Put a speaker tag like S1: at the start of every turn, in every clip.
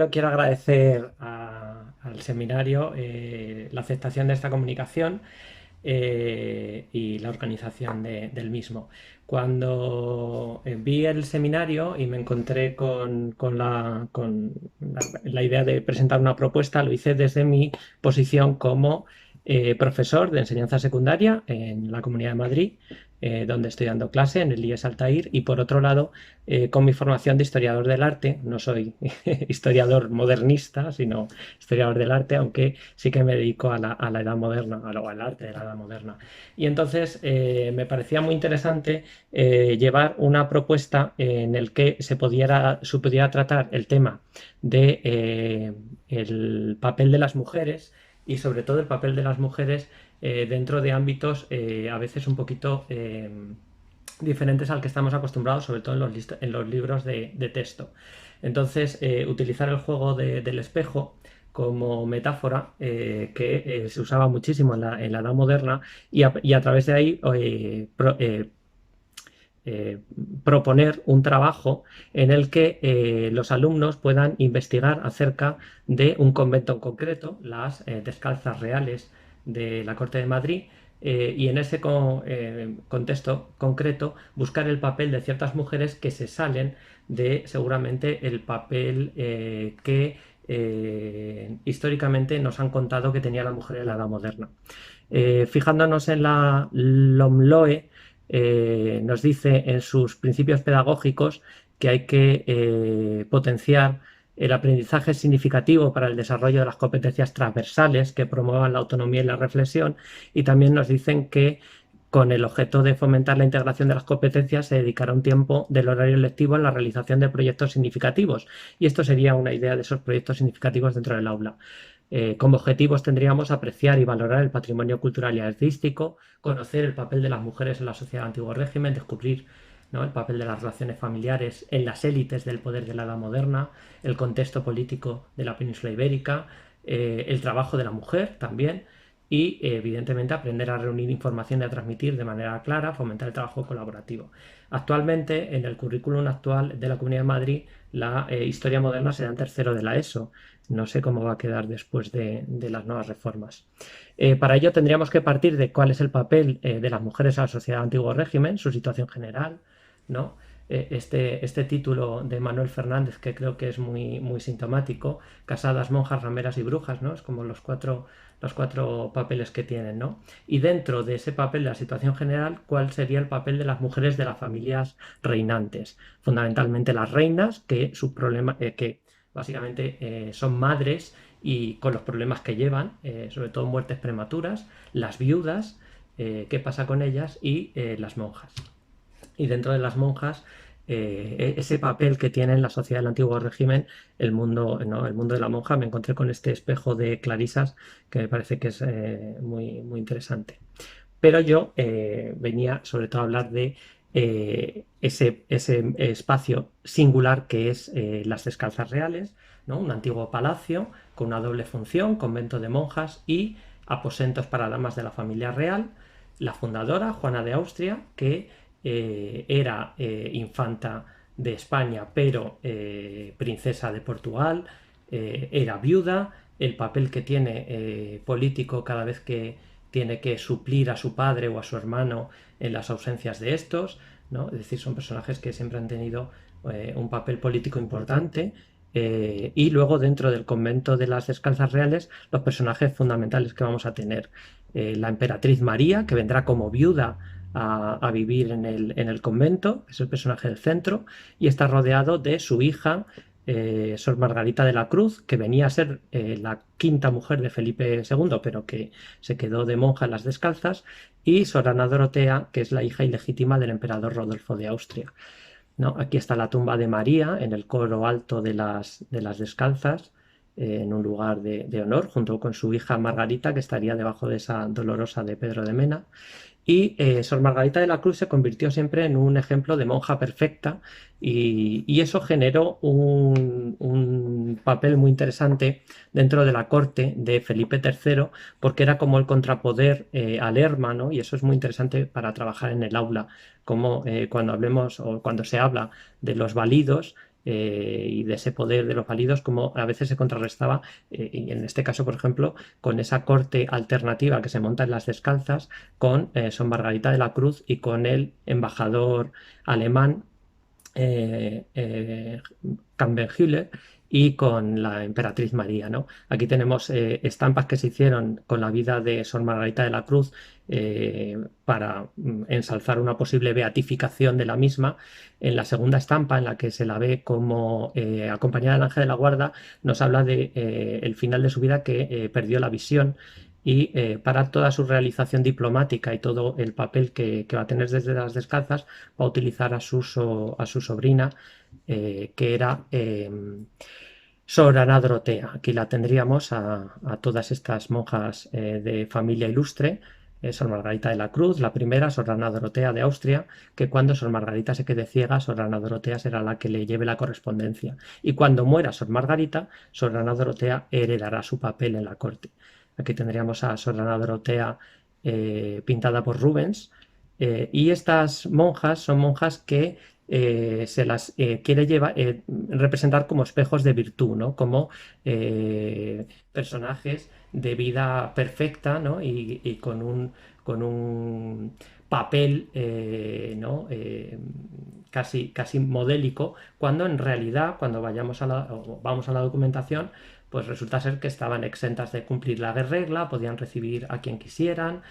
S1: primero quiero agradecer al seminario la aceptación de esta comunicación y la organización del mismo. Cuando vi el seminario y me encontré con la idea de presentar una propuesta, lo hice desde mi posición como profesor de enseñanza secundaria en la Comunidad de Madrid, donde estoy dando clase en el IES Altair, y por otro lado, con mi formación de historiador del arte. No soy historiador modernista, sino historiador del arte, aunque sí que me dedico a la edad moderna, al arte de la edad moderna. Y entonces me parecía muy interesante llevar una propuesta en el que se pudiera tratar el tema de el papel de las mujeres, y sobre todo el papel de las mujeres dentro de ámbitos a veces un poquito diferentes al que estamos acostumbrados, sobre todo en los libros de texto. Entonces, utilizar el juego del espejo como metáfora, que se usaba muchísimo en la Edad Moderna, y a través de ahí eh, proponer un trabajo en el que los alumnos puedan investigar acerca de un convento en concreto, las Descalzas Reales de la Corte de Madrid, y en ese contexto concreto buscar el papel de ciertas mujeres que se salen de seguramente el papel que históricamente nos han contado que tenía la mujer en la Edad Moderna. Fijándonos en la LOMLOE, nos dice en sus principios pedagógicos que hay que potenciar el aprendizaje significativo para el desarrollo de las competencias transversales que promuevan la autonomía y la reflexión, y también nos dicen que con el objeto de fomentar la integración de las competencias se dedicará un tiempo del horario lectivo en la realización de proyectos significativos, y esto sería una idea de esos proyectos significativos dentro del aula. Como objetivos tendríamos apreciar y valorar el patrimonio cultural y artístico, conocer el papel de las mujeres en la sociedad del antiguo régimen, descubrir, ¿no?, el papel de las relaciones familiares en las élites del poder de la Edad Moderna, el contexto político de la península ibérica, el trabajo de la mujer también, y evidentemente aprender a reunir información y a transmitir de manera clara, fomentar el trabajo colaborativo. Actualmente, en el currículum actual de la Comunidad de Madrid, la historia moderna se da en tercero de la ESO. No sé cómo va a quedar después de las nuevas reformas. Para ello tendríamos que partir de cuál es el papel de las mujeres en la sociedad del antiguo régimen, su situación general, ¿no? Este título de Manuel Fernández, que creo que es muy, muy sintomático: casadas, monjas, rameras y brujas, ¿no? Es como los cuatro papeles que tienen, ¿no? Y dentro de ese papel de la situación general, ¿cuál sería el papel de las mujeres de las familias reinantes? Fundamentalmente las reinas, que su problema, que básicamente son madres y con los problemas que llevan, sobre todo muertes prematuras; las viudas, qué pasa con ellas; y las monjas. Y dentro de las monjas, ese papel que tiene en la sociedad del antiguo régimen, el mundo, ¿no?, el mundo de la monja. Me encontré con este espejo de Clarisas que me parece que es muy, muy interesante. Pero yo venía sobre todo a hablar de ese espacio singular que es las Descalzas Reales, ¿no? Un antiguo palacio con una doble función: convento de monjas y aposentos para damas de la familia real. La fundadora, Juana de Austria, que era infanta de España, pero princesa de Portugal, era viuda. El papel que tiene político cada vez que tiene que suplir a su padre o a su hermano en las ausencias de estos, ¿no? Es decir, son personajes que siempre han tenido un papel político importante. Y luego, dentro del convento de las Descalzas Reales, los personajes fundamentales que vamos a tener: la emperatriz María, que vendrá como viuda a vivir en el convento, es el personaje del centro, y está rodeado de su hija, Sor Margarita de la Cruz, que venía a ser la quinta mujer de Felipe II, pero que se quedó de monja en las Descalzas; y Sor Ana Dorotea, que es la hija ilegítima del emperador Rodolfo de Austria, ¿no? Aquí está la tumba de María en el coro alto de las Descalzas, en un lugar de honor, junto con su hija Margarita, que estaría debajo de esa dolorosa de Pedro de Mena. Y Sor Margarita de la Cruz se convirtió siempre en un ejemplo de monja perfecta, y eso generó un papel muy interesante dentro de la corte de Felipe III, porque era como el contrapoder al hermano, y eso es muy interesante para trabajar en el aula, como cuando hablemos o cuando se habla de los validos, y de ese poder de los válidos, como a veces se contrarrestaba, y en este caso, por ejemplo, con esa corte alternativa que se monta en las Descalzas, con Sor Margarita de la Cruz y con el embajador alemán Campbell y con la emperatriz María, ¿no? Aquí tenemos estampas que se hicieron con la vida de Sor Margarita de la Cruz para ensalzar una posible beatificación de la misma. En la segunda estampa, en la que se la ve como acompañada del ángel de la guarda, nos habla de el final de su vida, que perdió la visión, y para toda su realización diplomática y todo el papel que va a tener desde las Descalzas, va a utilizar a su sobrina, que era Sor Ana Dorotea. Aquí la tendríamos a todas estas monjas de familia ilustre. Sor Margarita de la Cruz, la primera, Sor Ana Dorotea de Austria, que cuando Sor Margarita se quede ciega, Sor Ana Dorotea será la que le lleve la correspondencia. Y cuando muera Sor Margarita, Sor Ana Dorotea heredará su papel en la corte. Aquí tendríamos a Sor Ana Dorotea pintada por Rubens. Y estas monjas son monjas que se las quiere representar como espejos de virtud, ¿no? Como personajes de vida perfecta, ¿no? Y con un papel, ¿no? Casi modélico, cuando en realidad, cuando vamos a la documentación, pues resulta ser que estaban exentas de cumplir la regla, podían recibir a quien quisieran,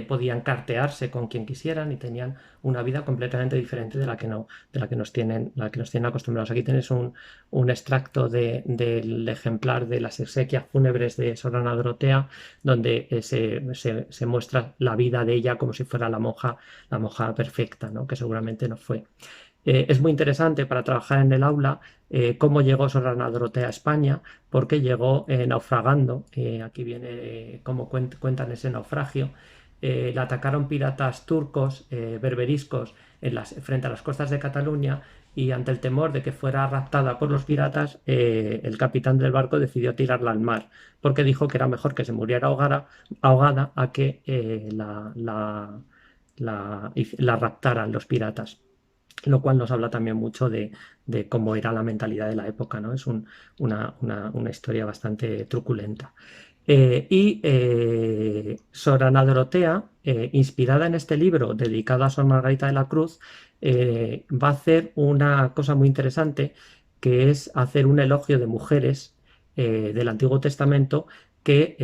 S1: podían cartearse con quien quisieran, y tenían una vida completamente diferente de la que nos tienen acostumbrados. Aquí tenéis un extracto del ejemplar de las exequias fúnebres de Sor Ana Dorotea, donde se muestra la vida de ella como si fuera la monja perfecta, ¿no? Que seguramente no fue. Es muy interesante para trabajar en el aula cómo llegó Sor Ana Dorotea a España, porque llegó naufragando. Aquí viene cómo cuentan ese naufragio. La atacaron piratas turcos, berberiscos, frente a las costas de Cataluña, y ante el temor de que fuera raptada por los piratas, el capitán del barco decidió tirarla al mar, porque dijo que era mejor que se muriera ahogada a que la raptaran los piratas, lo cual nos habla también mucho de cómo era la mentalidad de la época, ¿no? Es una historia bastante truculenta. Sor Ana Dorotea, inspirada en este libro dedicado a Sor Margarita de la Cruz, va a hacer una cosa muy interesante, que es hacer un elogio de mujeres del Antiguo Testamento, que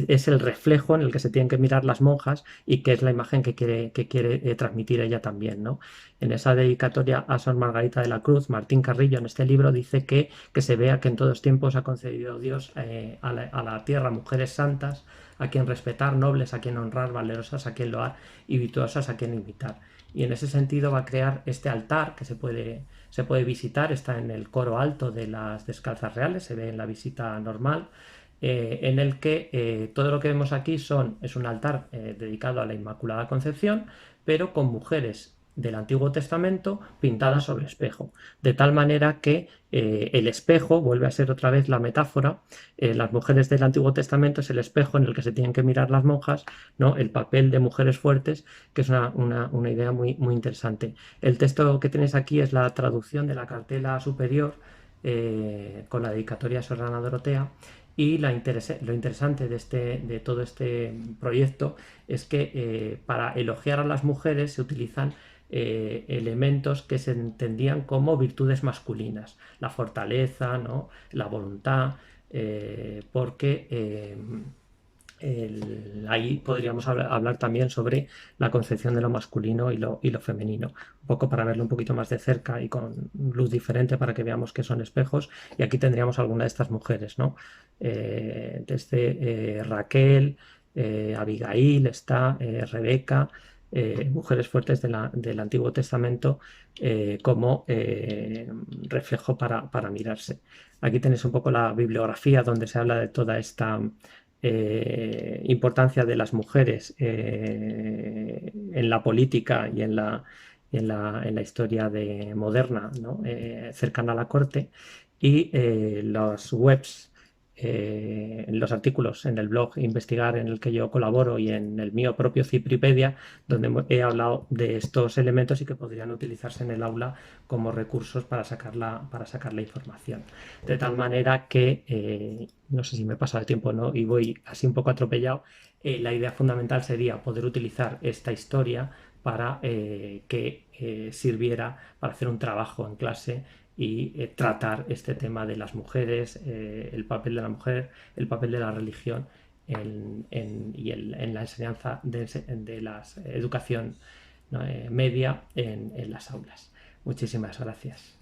S1: es el reflejo en el que se tienen que mirar las monjas, y que es la imagen que quiere transmitir ella también, ¿no? En esa dedicatoria a Sor Margarita de la Cruz, Martín Carrillo en este libro dice que se vea que en todos tiempos ha concedido Dios a la tierra mujeres santas, a quien respetar, nobles a quien honrar, valerosas a quien loar y virtuosas a quien imitar. Y en ese sentido va a crear este altar que se puede visitar, está en el coro alto de las Descalzas Reales, se ve en la visita normal, en el que todo lo que vemos aquí es un altar dedicado a la Inmaculada Concepción, pero con mujeres del Antiguo Testamento pintadas sobre espejo, de tal manera que el espejo vuelve a ser otra vez la metáfora. Las mujeres del Antiguo Testamento es el espejo en el que se tienen que mirar las monjas, ¿no? El papel de mujeres fuertes, que es una idea muy, muy interesante. El texto que tenéis aquí es la traducción de la cartela superior con la dedicatoria a Sor Ana Dorotea. Y lo interesante de todo este proyecto es que para elogiar a las mujeres se utilizan elementos que se entendían como virtudes masculinas, la fortaleza, ¿no? La voluntad, porque ahí podríamos hablar también sobre la concepción de lo masculino y lo femenino, un poco para verlo un poquito más de cerca y con luz diferente, para que veamos que son espejos. Y aquí tendríamos alguna de estas mujeres, ¿no? Desde Raquel, Abigail, está Rebeca, mujeres fuertes del Antiguo Testamento, como reflejo para mirarse. Aquí tenéis un poco la bibliografía donde se habla de toda esta importancia de las mujeres en la política y en la historia moderna, ¿no? Cercana a la corte, y los webs en los artículos en el blog Investigar en el que yo colaboro y en el mío propio Cipripedia, donde he hablado de estos elementos y que podrían utilizarse en el aula como recursos para sacar la información. De tal manera que, no sé si me he pasado el tiempo, ¿no? Y voy así un poco atropellado. La idea fundamental sería poder utilizar esta historia para que sirviera para hacer un trabajo en clase y tratar este tema de las mujeres, el papel de la mujer, el papel de la religión en la enseñanza de la educación, ¿no? Media en las aulas. Muchísimas gracias.